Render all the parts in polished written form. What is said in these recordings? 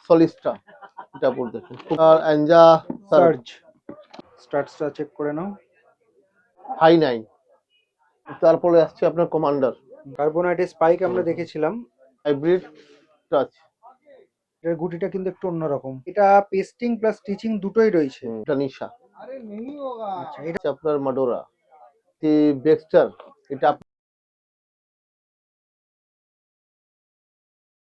সলিস্টা এটা পড়তে আর অ্যাঞ্জা surge স্টার্টসটা check করে নাও। হাই 9, তারপরে আসছে আপনার কমান্ডার কার্বোনাইট স্পাইক আমরা দেখেছিলাম, হাইব্রিড টাচ। এর গুটিটা কিন্তু একটু অন্যরকম, এটা পেস্টিং প্লাস স্টিচিং দুটোই রয়েছে। এটা নিশা। আচ্ছা, এটা এটা আপনার মাডোরা বেক্সটার। এটা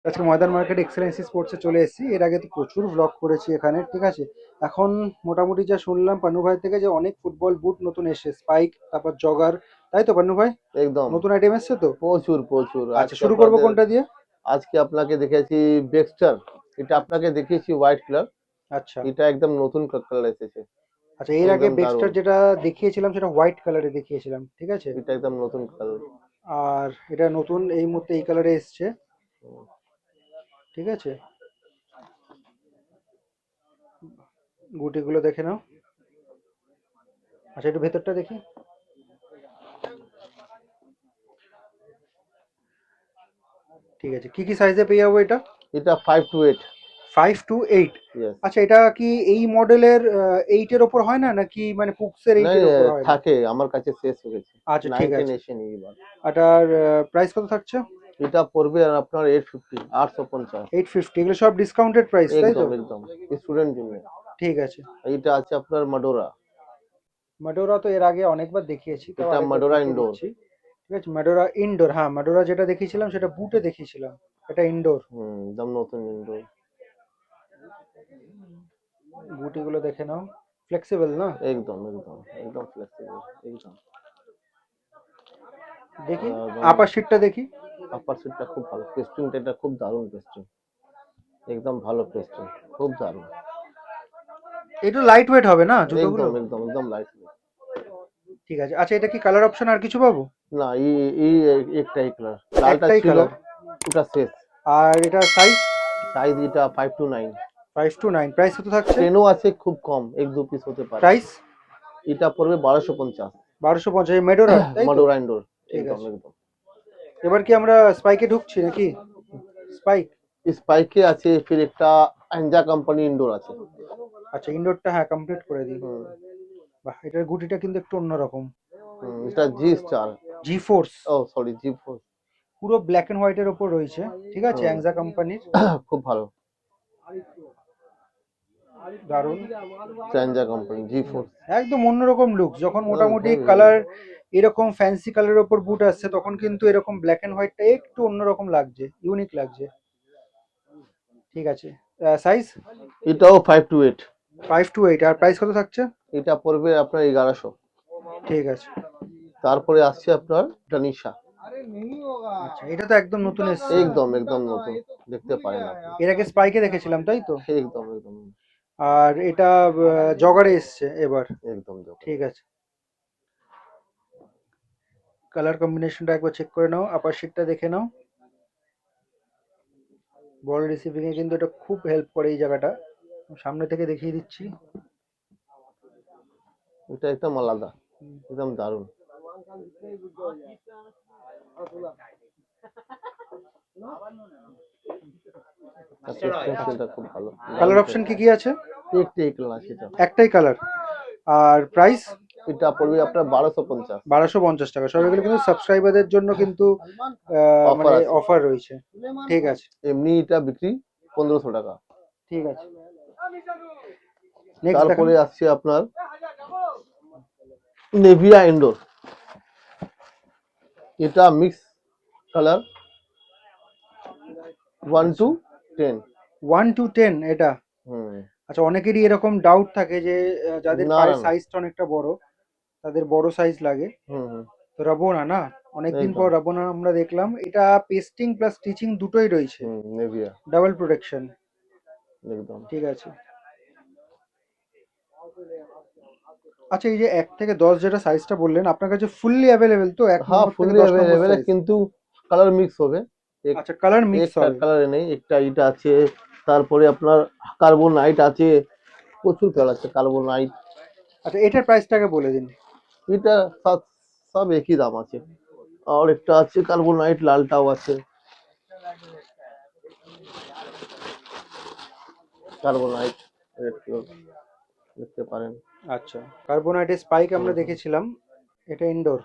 আজকে ময়দান মার্কেট এক্সেলেন্সি স্পোর্টসে চলে এসেছি। এর আগে তো প্রচুর ব্লগ করেছি এখানে, ঠিক আছে। এখন মোটামুটি যা শুনলাম পান্নু ভাই থেকে, যে অনেক ফুটবল বুট নতুন এসেছে, স্পাইক, তারপর জগার, তাই তো পান্নু ভাই? একদম নতুন আইটেম এসছে তো? প্রচুর প্রচুর। আচ্ছা, শুরু করবো কোনটা দিয়ে? আজকে আপনাকে দেখেছি বেক্সটার, এটা আপনাকে দেখিয়েছি হোয়াইট কালার। আচ্ছা এটা একদম নতুন কালার এসেছে, আচ্ছা, এর আগে একদম বেক্সটার দারুণ। যেটা দেখিয়েছিলাম সেটা হোয়াইট কালারে দেখিয়েছিলাম, ঠিক আছে। এটা একদম নতুন কালার। আর এটা নতুন এই মুহূর্তে এই কালারে এসছে, ঠিক আছে। গুটিগুলো দেখে নাও। আচ্ছা, একটু ভেতরটা দেখি। ঠিক আছে, কি কি সাইজে পেয়ে যাবো এটা? এটা 5 to 8। 5 to 8। ইয়েস। আচ্ছা, এটা কি এই মডেলের 8-এর ওপর হয় না, নাকি মানে পুক্সের না 8-এর ওপর হয় না? থাকে, আমার কাছে শেষ হয়ে গেছে। আচ্ছা, ঠিক 9 10 আছে। এসেনি এবার। এটার প্রাইস কত থাকছে? এটা পড়বে আর আপনার 850, 850। 850, এগুলো সব ডিসকাউন্টেড প্রাইস, তাই তো? একদম একদম স্টুডেন্ট জন্য। ঠিক আছে। এটা আছে আপনার মাডোরা। মাডোরা তো এর আগে অনেকবার দেখিয়েছি, তাও এটা আরেকবার মাডোরা দেখিয়ে ইনডোর। দিচ্ছি। ঠিক আছে, মাডোরা ইনডোর। হ্যাঁ, মাডোরা যেটা দেখিয়েছিলাম সেটা বুটে দেখিয়েছিলাম, এটা ইনডোর। একদম নতুন ইনডোর। বুটিগুলো দেখে নাও, ফ্লেক্সিবল না? একদম একদম একদম ফ্লেক্সিবল একদম। দেখি একদম আপার শিটটা দেখি। আপার সিটটা খুব ভালো, পেস্টিংটা এটা খুব দারুণ পেস্টিং, একদম ভালো পেস্টিং, খুব দারুণ। একটু লাইট ওয়েট হবে না জুতোগুলো? একদম একদম একদম লাইট। ঠিক আছে। আচ্ছা, এটা কি কালার অপশন আর কিছু পাবো? না, এই একটাই কালার, লালটা একটাই ছিল, কালার। ওটা শেষ। আর এটা সাইজ? সাইজ এটা 5 to 9। 5 to 9। প্রাইস কত থাকছে? ট্রেনও আছে, খুব কম, 1 2 পিস হতে পারে। প্রাইস এটা পড়বে 1250। 1250, মেডোরার, তাই তো? মাডোরা ইনডোর। ঠিক একদম আছে। একদম। এবার কি আমরা স্পাইকে ঢুকছি নাকি? স্পাইক। স্পাইকে আছে, ফির একটা অ্যাঞ্জা কোম্পানি ইনডোর আছে। আচ্ছা, ইনডোরটা হ্যাঁ কমপ্লিট করে দিই। হুম, বাহ, এটার গুটিটা কিন্তু একটু অন্যরকম। এটা জি স্টার। জি ফোর্স। ও সরি, জি ফোর। পুরো ব্ল্যাক এন্ড হোয়াইটের ওপর রয়েছে, ঠিক আছে, হুম, অ্যাংজা কোম্পানির। খুব ভালো। দারুন। অ্যাঞ্জা কোম্পানি জি ফোর। একদম অন্যরকম লুক, যখন মোটামুটি কালার এরকম ফ্যান্সি কালারের ওপর বুট আসছে, তখন কিন্তু এরকম ব্ল্যাক এন্ড হোয়াইটটা একটু অন্যরকম লাগছে, ইউনিক লাগছে। ঠিক আছে। সাইজ? এটাও 5 to 8। 5 to 8। আর প্রাইস কত থাকছে? এটা পড়বে আপনার 1100। ঠিক আছে। তারপরে আসছে আপনার এটা নিশা। আচ্ছা, এটা তো একদম নতুন এসছে। একদম একদম নতুন, দেখতে পারেন আপনি। এর আগে স্পাইকে দেখেছিলাম, তাই তো? একদম একদম আর এটা জগারে এসছে এবার। একদম দেখুন। ঠিক আছে। কালার কম্বিনেশনটা একবার চেক করে নাও, আপার শিটটা দেখে নাও। বল রিসিভিং এ কিন্তু এটা খুব হেল্প করে এই জায়গাটা। সামনে থেকে দেখিয়ে দিচ্ছি। এটা একদম আলাদা, একদম দারুণ। এটা খুব ভালো। কালার অপশন কি কি আছে? একটাই কালার আছে এটা। একটাই কালার। আর প্রাইস? এটা পড়বে আপনার 1250। 1250 টাকা। সব এগুলো কিন্তু সাবস্ক্রাইবারদের জন্য কিন্তু অফার মানে আছে। অফার রয়েছে। ঠিক আছে। এমনি এটা বিক্রি 1500 টাকা। ঠিক আছে। নেক্সট দেখান। তারপরে আসছে আপনার নেভিয়া ইনডোর। এটা মিক্স কালার 1 to 10। 1 to 10 এটা? হুম। আচ্ছা, অনেকেরই এরকম ডাউট থাকে যে যাদের না পায়ের না না। সাইজটা অনেকটা বড়, তাদের বড় সাইজ লাগে। হুম হুম। তো রাবোনা না, অনেকদিন একদম। পর রাবোনা আমরা দেখলাম। এটা পেস্টিং প্লাস স্টিচিং দুটোই রয়েছে, নেভিয়া। Double protection. একদম। ঠিক আছে। আচ্ছা, এই যে 1 থেকে 10 যেটা সাইজটা বললেন, আপনার কাছে ফুললি অ্যাভেলেবেল তো 1 হ্যাঁ, নম্বর থেকে ফুললি 10 নম্বর অ্যাভেলেবেল, সাইজ? কিন্তু কালার মিক্স হবে। আচ্ছা, কালার মিক্স একটা হবে। কালারে নেই, একটা এটা আছে। তারপরে আপনার কার্বোনাইট আছে, প্রচুর কালার আছে কার্বোনাইট। আচ্ছা, এটার প্রাইসটাকে বলে দিন। এটা সব সব একই দাম আছে। আর একটা আছে কার্বোনাইট, লালটাও আছে। কার্বোনাইট রেড কালার দেখতে পারেন। আচ্ছা, কার্বোনাইটের স্পাইক আমরা দেখেছিলাম, এটা ইনডোর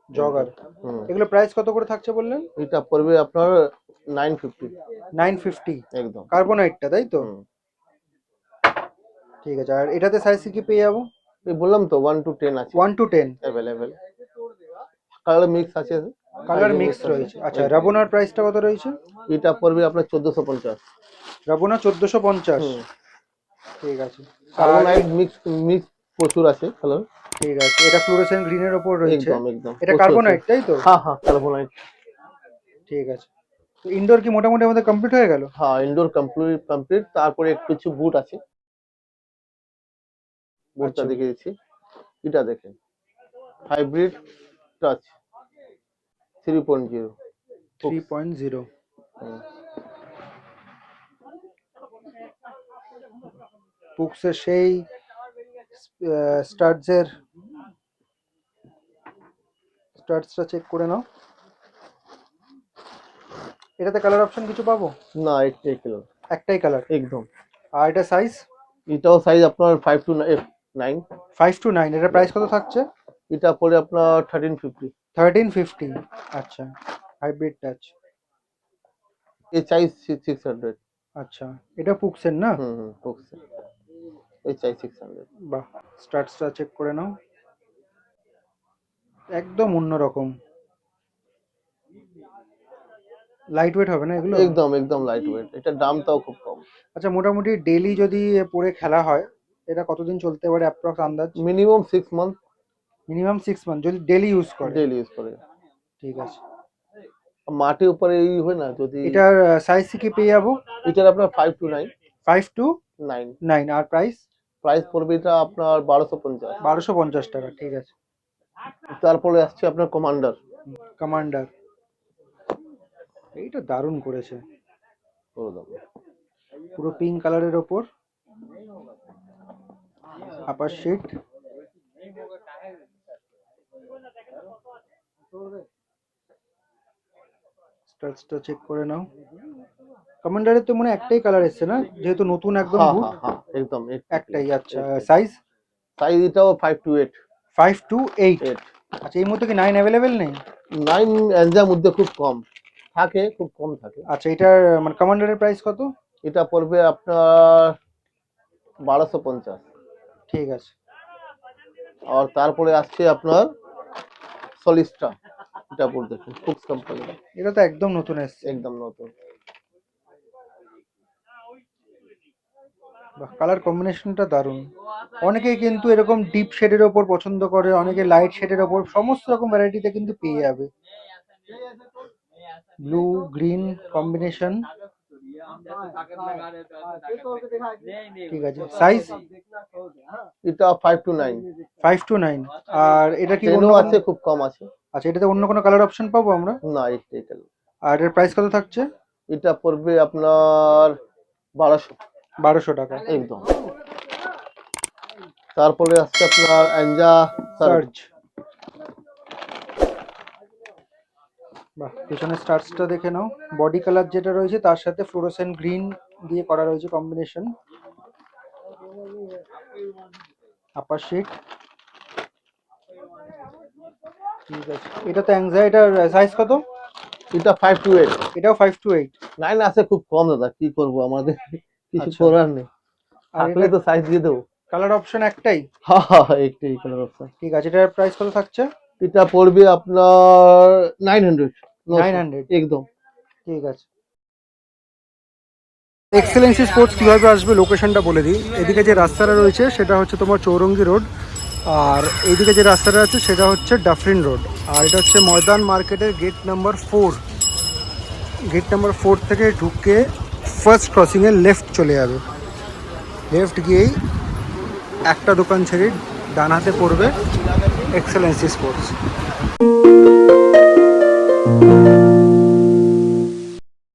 জগার। হুম, এগুলো প্রাইস কত করে থাকছে বললেন? এটা পড়বে আপনার 950 950 একদম। কার্বোনাইটটা, তাই তো? হুম, ঠিক আছে। আর এটাতে সাইজ কি পেয়ে যাবো? এই বললাম তো 1 to 10 আছে 1 to 10 অ্যাভেলেবেল। কালার মিক্স আছে, কালার মিক্স রয়েছে। আচ্ছা, রাবোনার প্রাইসটা কত রয়েছে? এটা পড়বে আপনার 1450। রাবোনা 1450। হুম, ঠিক আছে। আর কার্বোনাইট মিক্স মিক্স প্রচুর আছে কালার। ঠিক আছে, এটা ফ্লুরোসেন্ট গ্রিনের ওপর রয়েছে। একদম একদম এটা প্রচুর কার্বোনাইট, আছে। তাই তো? হ্যাঁ হ্যাঁ কার্বোনাইট। ঠিক আছে। তো ইনডোর কি মোটামুটি আমাদের কমপ্লিট হয়ে গেল? হ্যাঁ ইনডোর কমপ্লিট কমপ্লিট। তারপরে কিছু বুট আছে, বুটটা আচ্ছা, দেখে দিচ্ছি। এটা দেখেন, হাইব্রিড টাচ 3.0 3.0। পুক্সের সেই স্টাডসটা চেক করে নাও। এটাতে কালার অপশন কিছু পাবো? না একটাই কালার, একটাই কালার একদম। আর এটা সাইজ? এটাও সাইজ আপনার 5 to 9। 5 to 9। এটা প্রাইস কত থাকছে? এটা পড়ে আপনার 1350। 1350। আচ্ছা, হাইব্রিড টাচ। এই সাইজ 600। আচ্ছা, এটা পুক্সের না? হুম হুম বক্স, এই সাইজ 600। বাহ, স্টাডসটা চেক করে নাও, একদম অন্যরকম। লাইট ওয়েট হবে না এগুলো? একদম একদম লাইট ওয়েট, এটা দামটাও খুব কম। আচ্ছা, মোটামুটি ডেইলি যদি পরে খেলা হয়, এটা কতদিন চলতে পারে অ্যাপ্রক্স আন্দাজ? Minimum 6 month. মিনিমাম 6 মান্থ যদি ডেইলি ইউজ করে। ডেইলি ইউজ করে। ঠিক আছে। মাটির উপরে এই হয় না যদি। এটার সাইজ কি পেয়ে যাবো? এটার আপনার 5 to 9। 5 to 9 9। আর প্রাইস? প্রাইস পড়বে এটা আপনার 1250। 1250 টাকা। ঠিক আছে। তারপরে আসছে আপনার কমান্ডার। কমান্ডার, এইটা দারুণ করেছে, পুরো পিঙ্ক কালারের ওপর আপার শিট। স্টাডসটা চেক করে নাও। কমান্ডারের তো মনে হয় একটাই কালার এসছে না, যেহেতু নতুন একদম হ্যাঁ বুট? হ্যাঁ হ্যাঁ একদম একটাই। আচ্ছা, সাইজ? সাইজ এটাও 5 to 8। 5 to 8। আচ্ছা, এই মধ্যে কি 9 অ্যাভেলেবেল নেই? 9 এনজার মধ্যে খুব কম থাকে, খুব কম থাকে। আচ্ছা, এটার মানে কমান্ডারের প্রাইস কত? এটা পড়বে আপনার 1250। ঠিক আছে। আর তারপরে আসছে আপনার সলিস্টা। এটা পড়ে দেখুন, ফুক্স কোম্পানি, এটা তো একদম নতুন এসছে। একদম নতুন। বাহ, কালার কম্বিনেশনটা দারুণ। অনেকেই কিন্তু এরকম ডিপ শেডের ওপর পছন্দ করে, অনেকে লাইট শেডের ওপর, সমস্ত রকম ভ্যারাইটিতে কিন্তু পেয়ে যাবে। Blue green combination. ঠিক আছে। সাইজ? এটা 5 to 9। 5 to 9। আর এটা কি অন্য 10ও কোনো? আছে, খুব কম আছে। আচ্ছা, এটাতে অন্য কোনো কালার অপশন পাবো আমরা? না একটাই কালার। আর এর প্রাইস কত থাকছে? এটা পড়বে আপনার 1200। 1200 টাকা। একদম। তারপরে আসছে আপনার এনজা সার্চ। সার্জ। বাহ, পিছনে স্টার্সটা দেখে নাও। বডি কালার যেটা রয়েছে তার সাথে ফ্লোরোসেন্ট গ্রিন দিয়ে করা রয়েছে কম্বিনেশন। আপার শিট। ঠিক আছে। এটা তো অ্যাংজাইটার সাইজ কত? এটা 5 to 8। এটাও 5 to 8। 9 আছে খুব কম দাদা, কি করব আমাদের কিছু আচ্ছা। করার নেই, আর থাকলে এটা তো সাইজ দিয়ে দেবো। কালার অপশন একটাই? হ্যাঁ হ্যাঁ হ্যাঁ, একটাই কালার অপশন। ঠিক আছে। এটার প্রাইস কত থাকছে? এটা পড়বে আপনার 900। 900। একদম। ঠিক আছে। এক্সেলেন্সি স্পোর্টস কীভাবে আসবে লোকেশনটা বলে দিই। এদিকে যে রাস্তাটা রয়েছে সেটা হচ্ছে তোমার চৌরঙ্গি রোড, আর এইদিকে যে রাস্তাটা আছে সেটা হচ্ছে ডাফরিন রোড। আর এটা হচ্ছে ময়দান মার্কেটের গেট নাম্বার 4। গেট নাম্বার 4 থেকে ঢুকে ফার্স্ট ক্রসিংয়ে লেফট চলে যাবে। লেফট গিয়েই একটা দোকান ছেড়ে ডান হাতে পড়বে এক্সেলেন্সি স্পোর্টস।